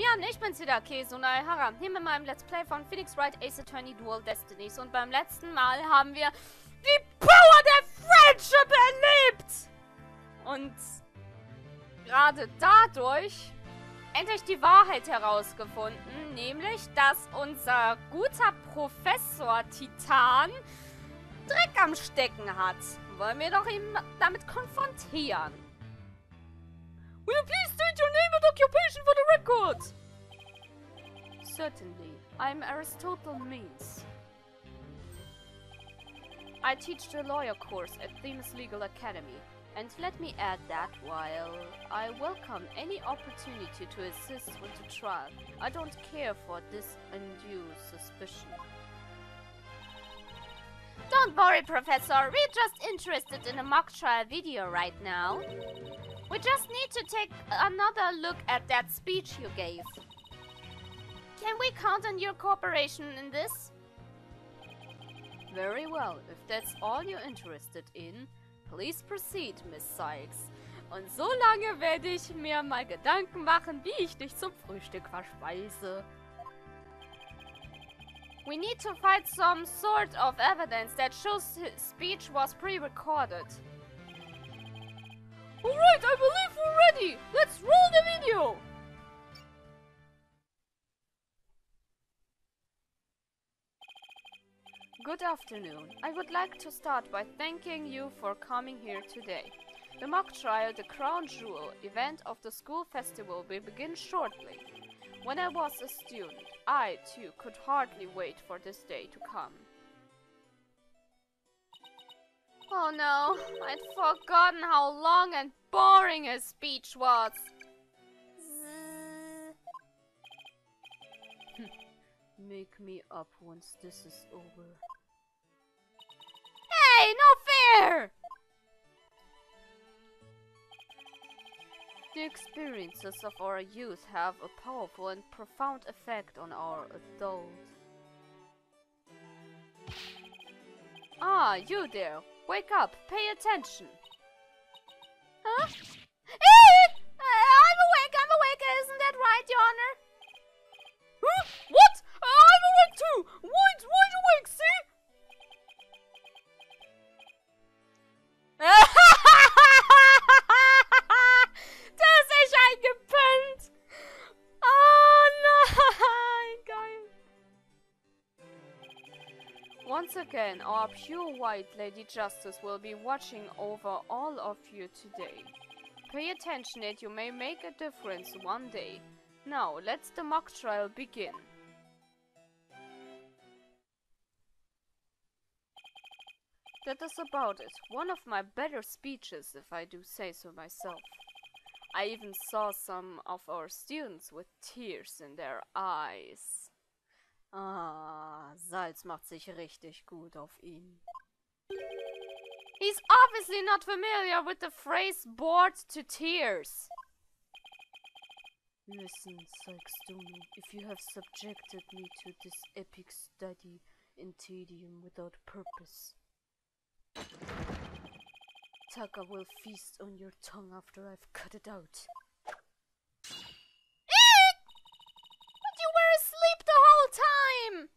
Mian, ich bin's wieder, Kesuna Hara. Hier mit meinem Let's Play von Phoenix Wright Ace Attorney Dual Destinies. Und beim letzten Mal haben wir die Power der Friendship erlebt! Und gerade dadurch endlich die Wahrheit herausgefunden, nämlich, dass unser guter Professor Titan Dreck am Stecken hat. Wollen wir doch ihn damit konfrontieren. Will you please state your name and occupation for the record? Certainly. I'm Aristotle Means. I teach the lawyer course at Themis Legal Academy. And let me add that while I welcome any opportunity to assist with the trial, I don't care for this undue suspicion. Don't worry, Professor. We're just interested in a mock trial video right now. We just need to take another look at that speech you gave. Can we count on your cooperation in this? Very well. If that's all you're interested in, please proceed, Miss Sykes. Und so lange werde ich mir mal Gedanken machen, wie ich dich zum Frühstück verspeise. We need to find some sort of evidence that shows his speech was pre-recorded. Alright, I believe we're ready! Let's roll the video! Good afternoon. I would like to start by thanking you for coming here today. The mock trial, the crown jewel event of the school festival, will begin shortly. When I was a student, I, too, could hardly wait for this day to come. Oh no, I'd forgotten how long and boring his speech was. Make me up once this is over. Hey, no fair! The experiences of our youth have a powerful and profound effect on our adult. Ah, you there. Wake up. Pay attention. Huh? I'm awake. Isn't that right, Your Honor? Huh? What? I'm awake too. Wide awake, see? Da ist echt eingepennt. Oh nein, geil. Once again, our pure white Lady Justice will be watching over all of you today. Pay attention that you may make a difference one day. Now, let the mock trial begin. That is about it. One of my better speeches, if I do say so myself. I even saw some of our students with tears in their eyes. Ah, Salz macht sich richtig gut auf ihn. He's obviously not familiar with the phrase bored to tears. Listen, Sykes-Dono, if you have subjected me to this epic study in tedium without purpose, Tucker will feast on your tongue after I've cut it out. But you were asleep the whole time!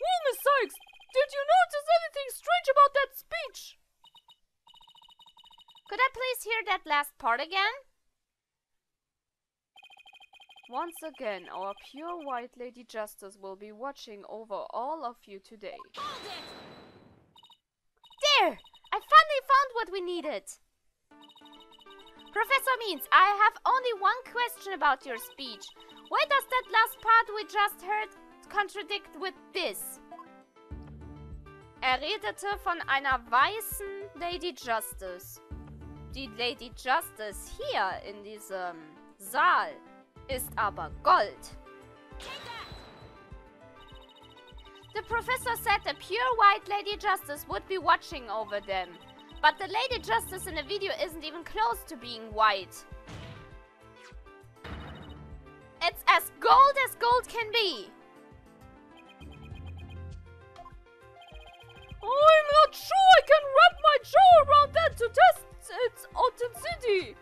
Well, Miss Sykes, did you notice anything strange about that speech? Could I please hear that last part again? Once again, our pure white Lady Justice will be watching over all of you today. Hold it! There! I finally found what we needed! Professor Means, I have only one question about your speech. Why does that last part we just heard contradict with this? Redete von einer weißen Lady Justice. Die Lady Justice hier in diesem Saal ist aber Gold. The professor said the pure white Lady Justice would be watching over them. But the Lady Justice in the video isn't even close to being white. It's as gold can be. I'm not sure I can wrap my jaw around that to test its authenticity.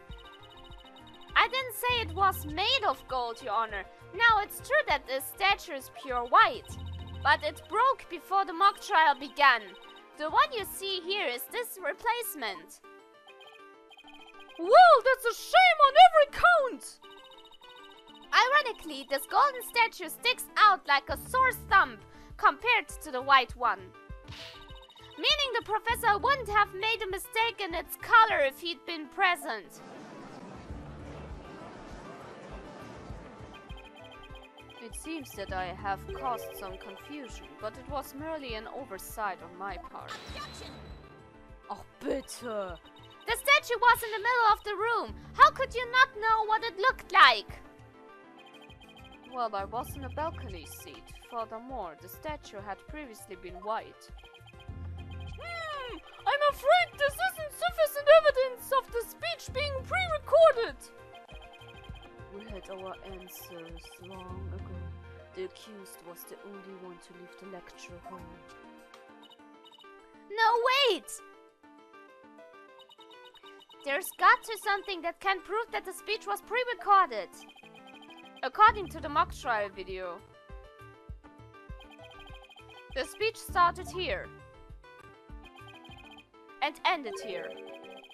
I I didn't say it was made of gold, Your Honor. Now, it's true that the statue is pure white, but it broke before the mock trial began. The one you see here is this replacement. Well, that's a shame on every count! Ironically, this golden statue sticks out like a sore stump compared to the white one. Meaning the professor wouldn't have made a mistake in its color if he'd been present. It seems that I have caused some confusion, but it was merely an oversight on my part. Oh, bitte! The statue was in the middle of the room. How could you not know what it looked like? Well, I was in a balcony seat. Furthermore, the statue had previously been white. I'm afraid this isn't sufficient evidence of the speech being pre-recorded. We had our answers long ago. The accused was the only one to leave the lecture hall. No, wait! There's got to be something that can prove that the speech was pre-recorded. According to the mock trial video, the speech started here and ended here.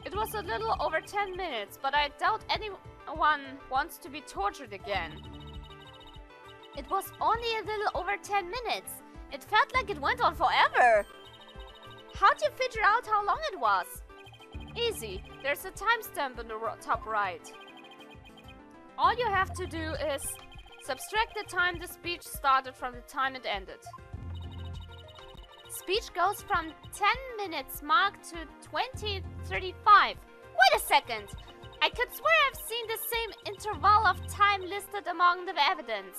It was a little over 10 minutes, but I doubt anyone wants to be tortured again. It was only a little over 10 minutes. It felt like it went on forever. How'd you figure out how long it was? Easy, there's a timestamp in the top right. All you have to do is subtract the time the speech started from the time it ended. Speech goes from 10 minutes mark to 20:35. Wait a second! I could swear I've seen the same interval of time listed among the evidence.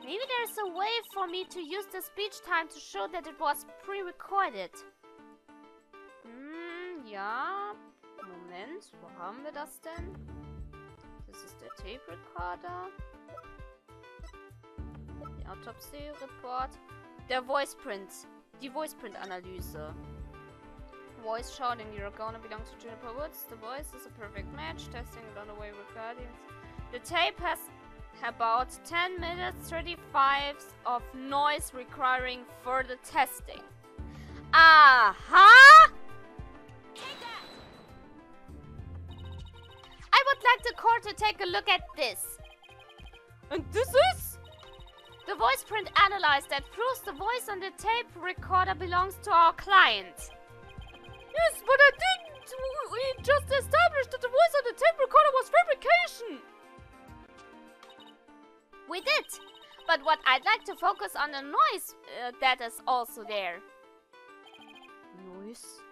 Maybe there's a way for me to use the speech time to show that it was pre-recorded. Ja. Moment, wo haben wir das denn? Das ist der Tape Recorder. Der Autopsy Report. Der Voice Print. Die Voice Print Analyse. Voice shouting, you're gonna belong to Juniper Woods. The voice is a perfect match. Testing it on the way recording. The tape has about 10 minutes 35 of noise requiring further testing. Aha! I would like the court to take a look at this. And this is? The voice print analyzed that proves the voice on the tape recorder belongs to our client. Yes, but I didn't. We just established that the voice on the tape recorder was fabrication. We did. But what I'd like to focus on the noise that is also there. Noise?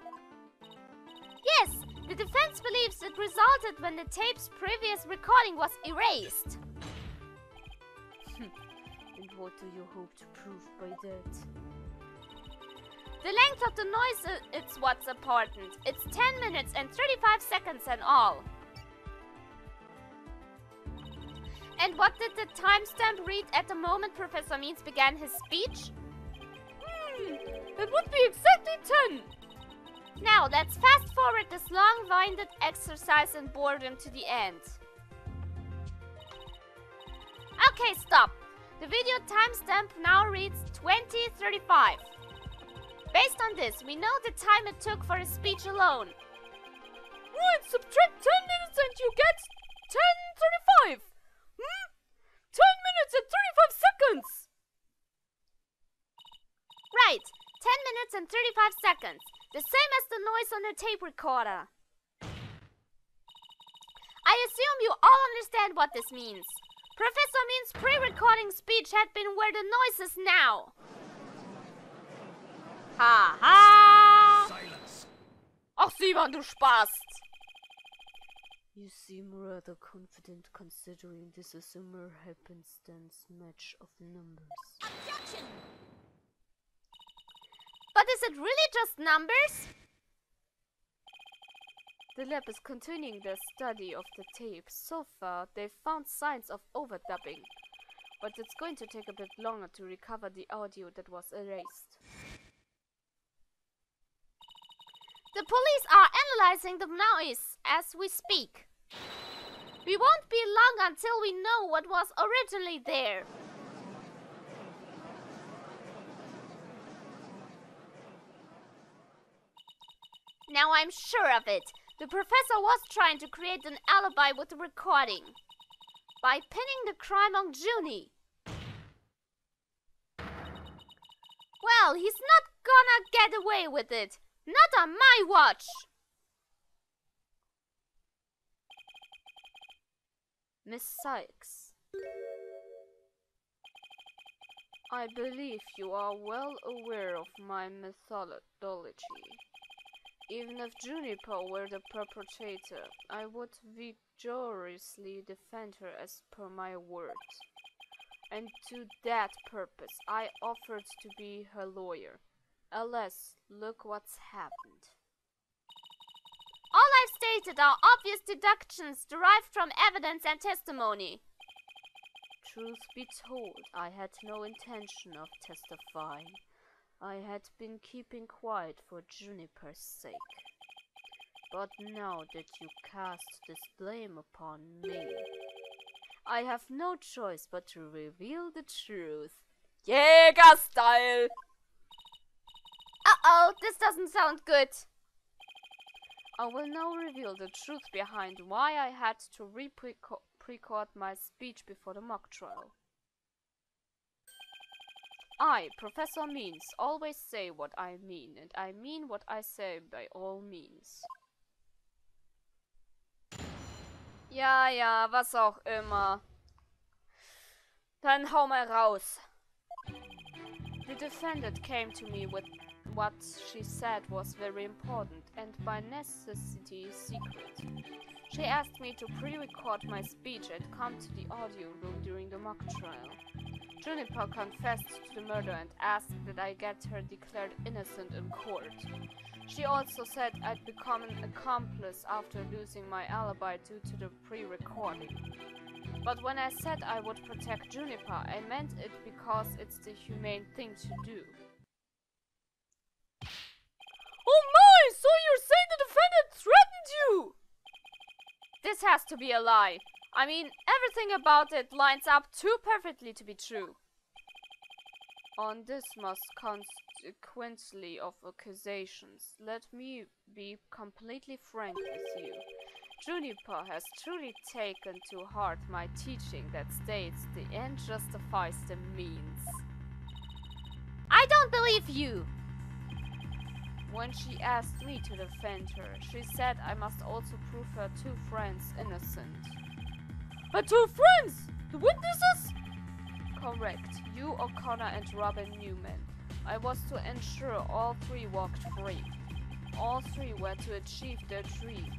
Yes, the defense believes it resulted when the tape's previous recording was erased. And what do you hope to prove by that? The length of the noise is what's important. It's 10 minutes and 35 seconds in all. And what did the timestamp read at the moment Professor Means began his speech? It would be exactly 10. Now, let's fast forward this long-winded exercise in boredom to the end. Okay, stop. The video timestamp now reads 20:35. Based on this, we know the time it took for his speech alone. Right, subtract 10 minutes and you get 10:35. 10 minutes and 35 seconds. Right, 10 minutes and 35 seconds. The same as the noise on the tape recorder. I assume you all understand what this means. Professor Means' pre-recording speech had been where the noise is now. Ha ha! Silence. Ach Simon, du Spast! You seem rather confident considering this is a mere happenstance match of numbers. Objection! But is it really just numbers? The lab is continuing their study of the tape. So far, they've found signs of overdubbing, but it's going to take a bit longer to recover the audio that was erased. The police are analyzing the noise as we speak. We won't be long until we know what was originally there. Now I'm sure of it. The professor was trying to create an alibi with the recording. By pinning the crime on Junie. Well, he's not gonna get away with it. Not on my watch. Miss Sykes, I believe you are well aware of my methodology. Even if Juniper were the perpetrator, I would vigorously defend her as per my word. And to that purpose, I offered to be her lawyer. Alas, look what's happened. All I've stated are obvious deductions derived from evidence and testimony. Truth be told, I had no intention of testifying. I had been keeping quiet for Juniper's sake. But now that you cast this blame upon me, I have no choice but to reveal the truth. Jäger style! Uh-oh, this doesn't sound good. I will now reveal the truth behind why I had to pre-record my speech before the mock trial. I, Professor Means, always say what I mean, and I mean what I say by all means. Ja, ja, was auch immer. Dann hau mal raus. The defendant came to me with what she said was very important and by necessity secret. She asked me to pre-record my speech and come to the audio room during the mock trial. Juniper confessed to the murder and asked that I get her declared innocent in court. She also said I'd become an accomplice after losing my alibi due to the pre-recording. But when I said I would protect Juniper, I meant it because it's the humane thing to do. Oh my! So you're saying the defendant threatened you? This has to be a lie. I mean, everything about it lines up too perfectly to be true. On this most consequently of accusations, let me be completely frank with you. Juniper has truly taken to heart my teaching that states the end justifies the means. I don't believe you! When she asked me to defend her, she said I must also prove her two friends innocent. Her two friends? The witnesses? Correct. You, O'Connor, and Robin Newman. I was to ensure all three walked free. All three were to achieve their dream.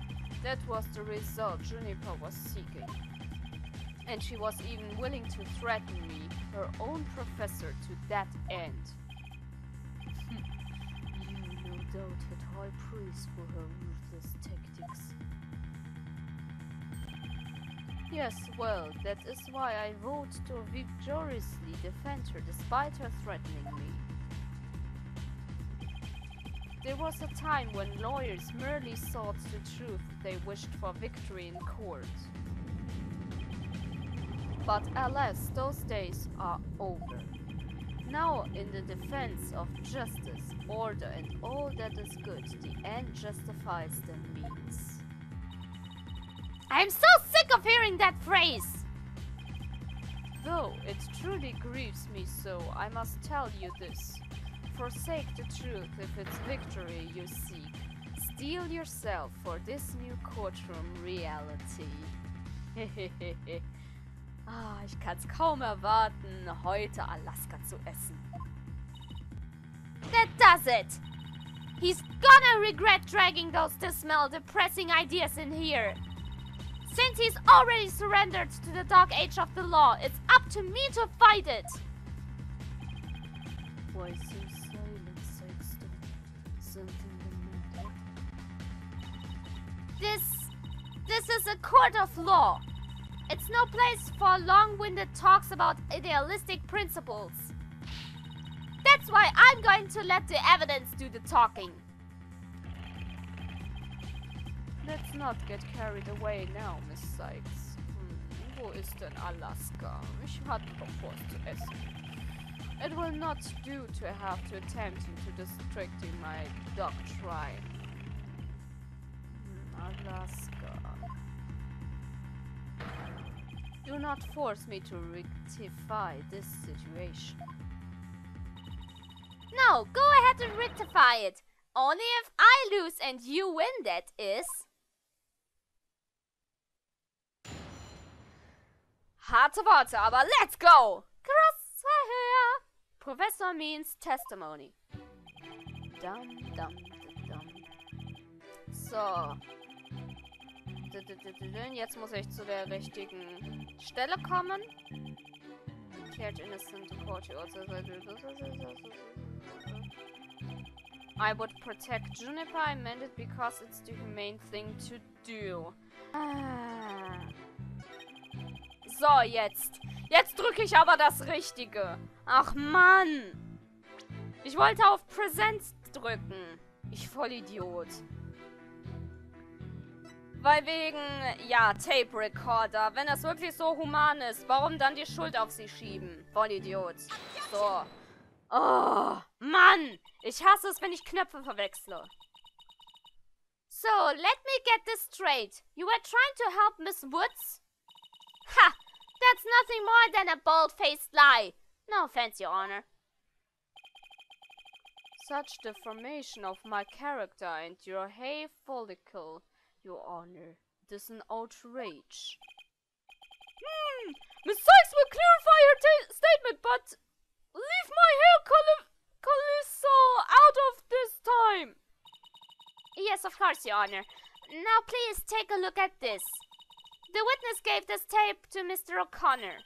That was the result Juniper was seeking. And she was even willing to threaten me, her own professor, to that end. You no doubt had high praise for her ruthless tactics. Yes, well, that is why I vowed to vigorously defend her despite her threatening me. There was a time when lawyers merely sought the truth they wished for victory in court. But alas, those days are over. Now, in the defense of justice, order, and all that is good, the end justifies the means. I'm so sick of hearing that phrase! Though it truly grieves me so, I must tell you this. Forsake the truth if it's victory you seek. Steel yourself for this new courtroom reality. Ich kann's kaum erwarten, heute Alaska zu essen. That does it! He's gonna regret dragging those dismal, depressing ideas in here. Since he's already surrendered to the dark age of the law, it's up to me to fight it! Why so silent, Sexton? Something the matter? This is a court of law. It's no place for long-winded talks about idealistic principles. That's why I'm going to let the evidence do the talking. Let's not get carried away now, Miss Sykes. ist denn Alaska? Ich hatte doch was zu essen. It will not do to have to attempt to distracting my doctrine. Alaska. Do not force me to rectify this situation. No, go ahead and rectify it. Only if I lose and you win, that is. Harte Worte, aber let's go! Crosshair! Professor means testimony. Dum, dum, dum. So. Jetzt muss ich zu der richtigen Stelle kommen. Declared innocent court. I would protect Juniper. I meant it because it's the humane thing to do. So, jetzt. Jetzt drücke ich aber das Richtige. Ach, Mann. Ich wollte auf Present drücken. Ich Vollidiot. Weil wegen, ja, Tape Recorder. Wenn das wirklich so human ist, warum dann die Schuld auf sie schieben? Vollidiot. So. Oh, Mann. Ich hasse es, wenn ich Knöpfe verwechsle. So, let me get this straight. You were trying to help Miss Woods? Ha! That's nothing more than a bold-faced lie. No offense, Your Honor. Such deformation of my character and your hair follicle, Your Honor. It is an outrage. Miss Sykes will clarify her statement, but leave my hair colossal out of this time. Yes, of course, Your Honor. Now please take a look at this. The witness gave this tape to Mr. O'Connor.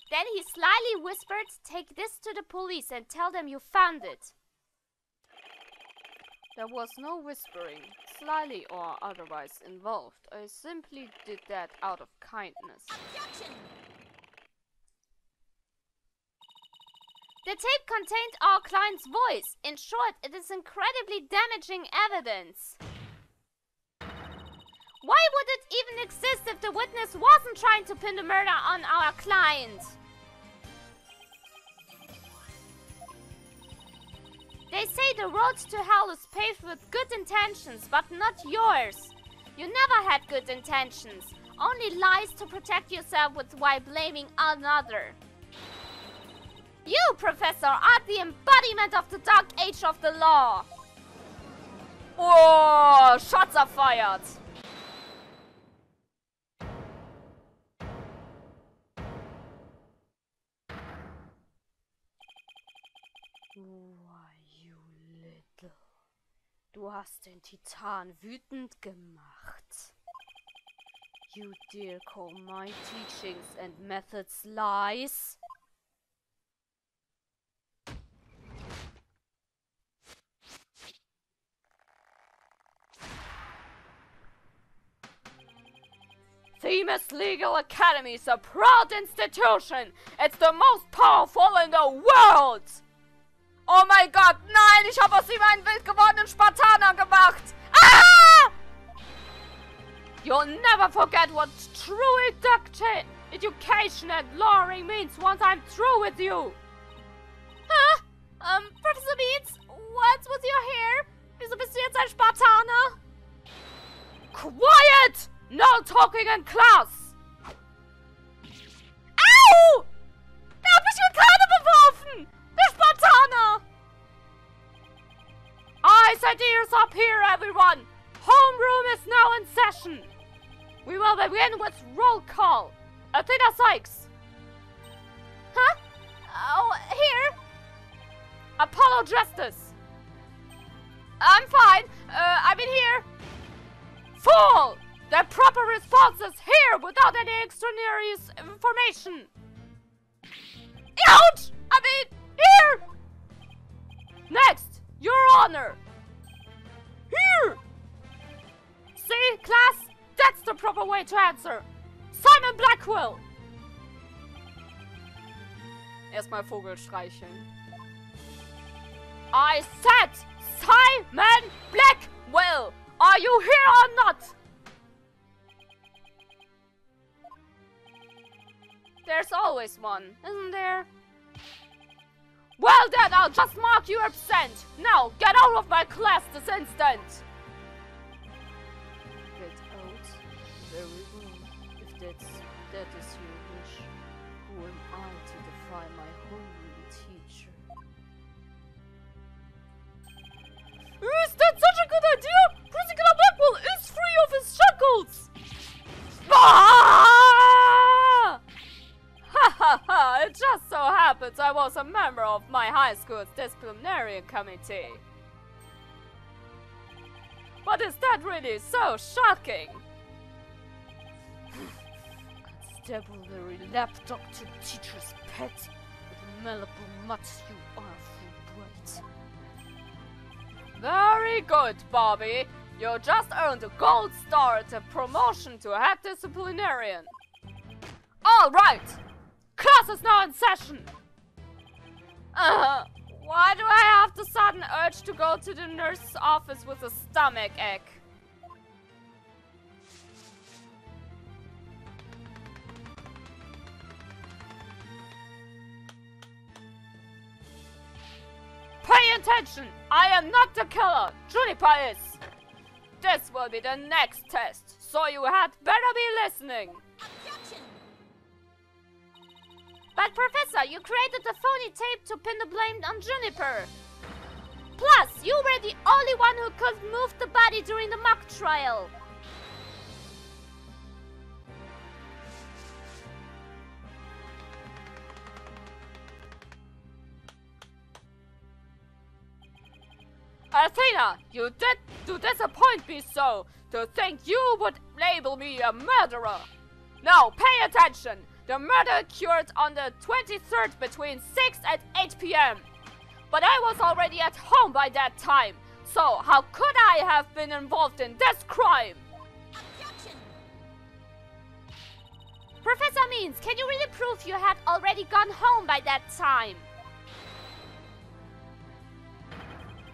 Then he slyly whispered, "Take this to the police and tell them you found it." There was no whispering, slyly or otherwise involved. I simply did that out of kindness. Objection! The tape contained our client's voice. In short, it is incredibly damaging evidence. Why would it even exist if the witness wasn't trying to pin the murder on our client? They say the road to hell is paved with good intentions, but not yours. You never had good intentions, only lies to protect yourself with while blaming another. You, Professor, are the embodiment of the dark age of the law. Oh, shots are fired. Du hast den Titan wütend gemacht. You dare call my teachings and methods lies? Themis Legal Academy is a proud institution. It's the most powerful in the world. Oh mein Gott, nein, ich habe aus ihm einen wild gewordenen Spartaner gemacht. Ah! You'll never forget what true education and lawyering means once I'm through with you. Huh? Professor Beats, what's with your hair? Wieso bist du jetzt ein Spartaner? Quiet! No talking in class! Au! Der hat mich mit Karte beworfen! Der Spartaner! Eyes and ears up here, everyone! Homeroom is now in session! We will begin with roll call. Athena Sykes! Huh? Oh, here? Apollo Justice! I'm fine. I've been here. Fool! The proper response is here without any extraneous information. Ouch! I mean, here! Next, Your Honor. Here! See, class? That's the proper way to answer. Simon Blackwell. Erstmal Vogel streicheln. I said Simon Blackwell. Are you here or not? There's always one, isn't there? Well then, I'll just mark you absent. Now, get out of my class this instant. Get out? Very well. If that is your wish, who am I to defy my holy teacher? Is that such a good idea? Principal Blackwell is free of his shackles! Ah! Ha ha ha! It just so happens I was a member of my high school's disciplinary committee. But is that really so shocking? Constabulary lab doctor teacher's pet. With malleable mutts you are for Wright. Very good, Bobby. You just earned a gold star at a promotion to head disciplinarian. Alright! Class is now in session! Why do I have the sudden urge to go to the nurse's office with a stomach ache? Pay attention! I am not the killer! Juniper is! This will be the next test, so you had better be listening! Objection! But Professor, you created the phony tape to pin the blame on Juniper! Plus, you were the only one who could move the body during the mock trial! Athena, you did disappoint me so, to think you would label me a murderer. Now, pay attention. The murder occurred on the 23rd between 6 and 8 p.m. But I was already at home by that time, so how could I have been involved in this crime? Objection! Professor Means, can you really prove you had already gone home by that time?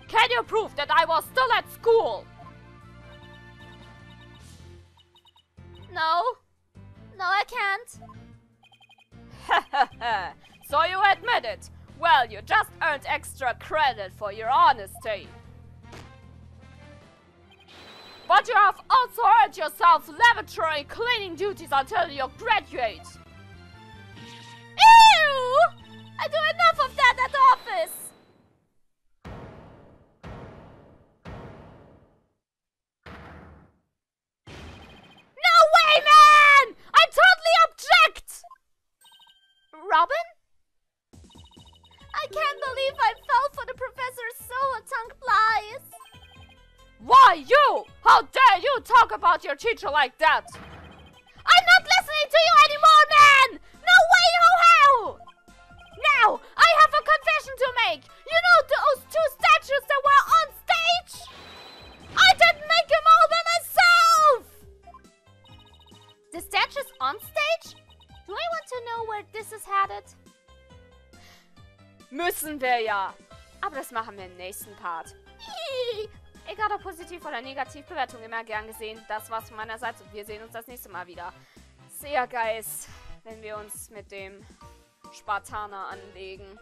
Can you prove that I was still at school? No. No, I can't. So you admit it. Well, you just earned extra credit for your honesty. But you have also earned yourself laboratory cleaning duties until you graduate. Ew! I do enough of that at the office. Robin? I can't believe I fell for the professor's solar-tongue lies. Why you? How dare you talk about your teacher like that? I'm not listening to you anymore, man! No way, ho-ho! Now, I have a confession to make. You know those two statues that were on stage? I didn't make them all by myself! The statues on stage? Do I want to know where this is headed? Müssen wir ja. Aber das machen wir im nächsten Part. Egal ob positiv oder negativ, Bewertung immer gern gesehen. Das war's von meiner Seite und wir sehen uns das nächste Mal wieder. Sehr geil, wenn wir uns mit dem Spartaner anlegen.